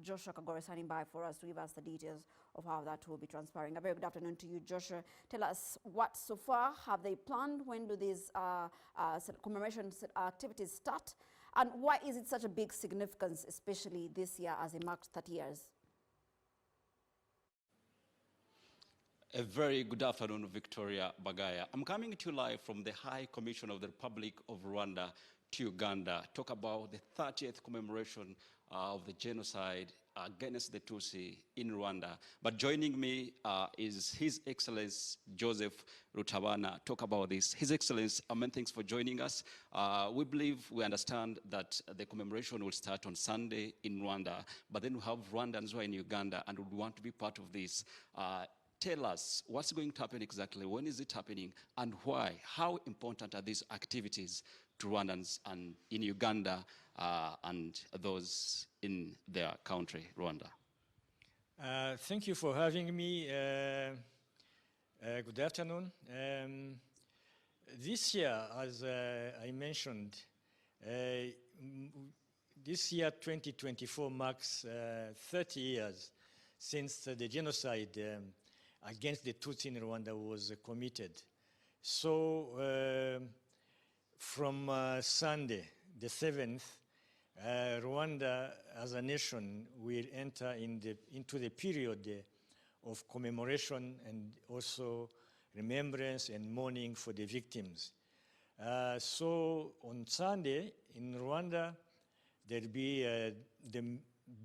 Joshua Kagore standing by for us to give us the details of how that will be transpiring. A very good afternoon to you, Joshua. Tell us what so far have they planned? When do these commemoration activities start? And why is it such a big significance, especially this year as it marks 30 years? A very good afternoon, Victoria Bagaya. I'm coming to you live from the High Commission of the Republic of Rwanda to Uganda. Talk about the 30th commemoration of the genocide against the Tutsi in Rwanda. But joining me is His Excellency Joseph Rutabana. Talk about this. His Excellency, many thanks for joining us. We understand that the commemoration will start on Sunday in Rwanda, but then we have Rwandans who are in Uganda and would want to be part of this. Tell us what's going to happen exactly, when is it happening, and why? How important are these activities to Rwandans and in Uganda and those in their country, Rwanda? Thank you for having me. Good afternoon. This year, as I mentioned, this year 2024 marks 30 years since the genocide against the Tutsi in Rwanda was committed. So from Sunday, the 7th, Rwanda as a nation will enter into the period of commemoration and also remembrance and mourning for the victims. So on Sunday in Rwanda, there'll be the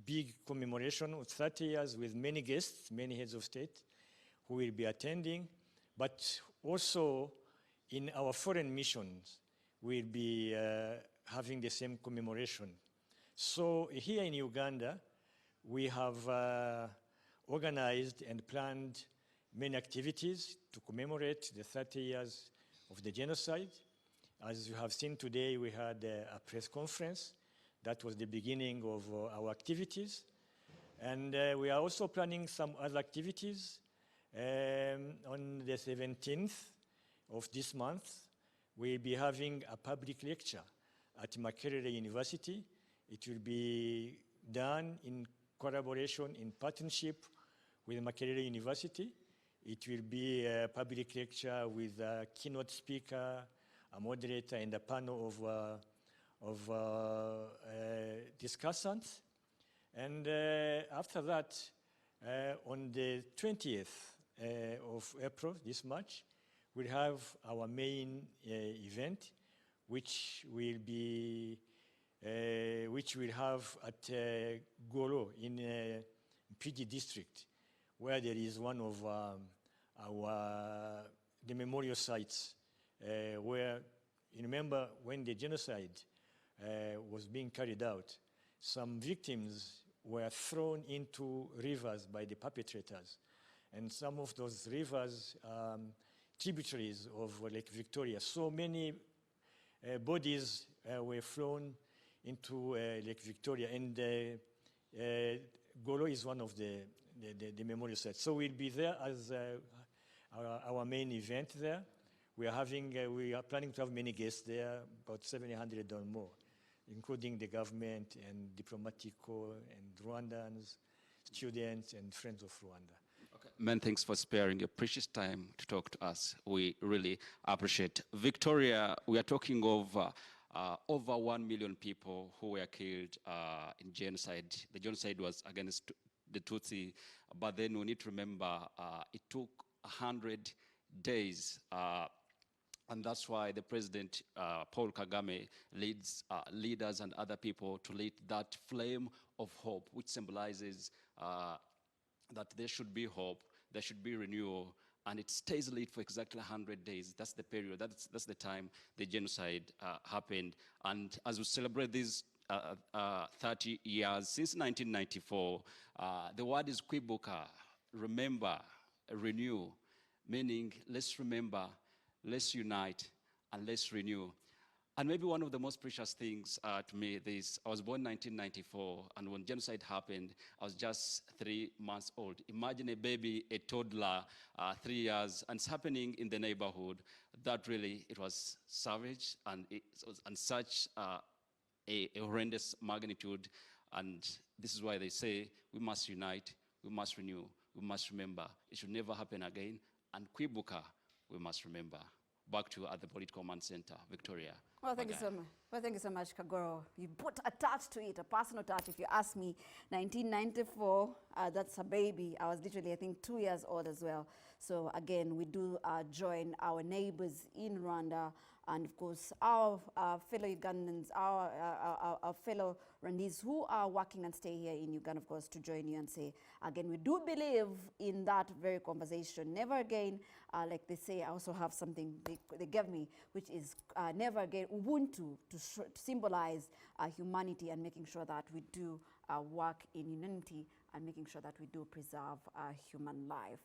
big commemoration of 30 years with many guests, many heads of state, who will be attending, but also in our foreign missions, we'll be having the same commemoration. So here in Uganda, we have organized and planned many activities to commemorate the 30 years of the genocide. As you have seen today, we had a press conference. That was the beginning of our activities. And we are also planning some other activities. On the 17th of this month, we'll be having a public lecture at Makerere University. It will be done in collaboration, in partnership with Makerere University. It will be a public lecture with a keynote speaker, a moderator, and a panel of discussants. And after that, on the 20th of April, this March, we'll have our main event, which we'll have at Golo in PG district, where there is one of the memorial sites where, you remember when the genocide was being carried out, some victims were thrown into rivers by the perpetrators. And some of those rivers, tributaries of Lake Victoria, so many bodies were thrown into Lake Victoria, and Golo is one of the memorial sites. So we'll be there as our main event there. We are planning to have many guests there, about 700 or more, including the government and diplomatic corps and Rwandans, students and friends of Rwanda. Okay. Many thanks for sparing your precious time to talk to us. We really appreciate. Victoria, we are talking of over 1 million people who were killed in genocide. The genocide was against the Tutsi, but then we need to remember it took 100 days. And that's why the President, Paul Kagame, leads leaders and other people to light that flame of hope, which symbolizes that there should be hope, there should be renewal, and it stays lit for exactly 100 days. That's the period, that's the time the genocide happened. And as we celebrate these 30 years, since 1994, the word is kwibuka, remember, renew, meaning let's remember, let's unite, and let's renew. And maybe one of the most precious things to me is, I was born in 1994, and when genocide happened, I was just 3 months old. Imagine a baby, a toddler, 3 years, and it's happening in the neighborhood. That really, it was savage, and it was on such a horrendous magnitude. And this is why they say we must unite, we must renew, we must remember. It should never happen again. And Kwibuka, we must remember. Back to at the Political Command Center, Victoria. Well, thank you so much. Well, thank you so much, Kagoro. You put a touch to it, a personal touch. If you ask me, 1994, that's a baby. I was literally, I think, 2 years old as well. So again, we do join our neighbors in Rwanda, and of course, our fellow Ugandans, our fellow Rwandese who are working and stay here in Uganda, of course, to join you and say, again, we do believe in that very conversation. Never again, like they say, I also have something they gave me, which is never again, Ubuntu, to symbolize humanity and making sure that we do work in unity and making sure that we do preserve human life.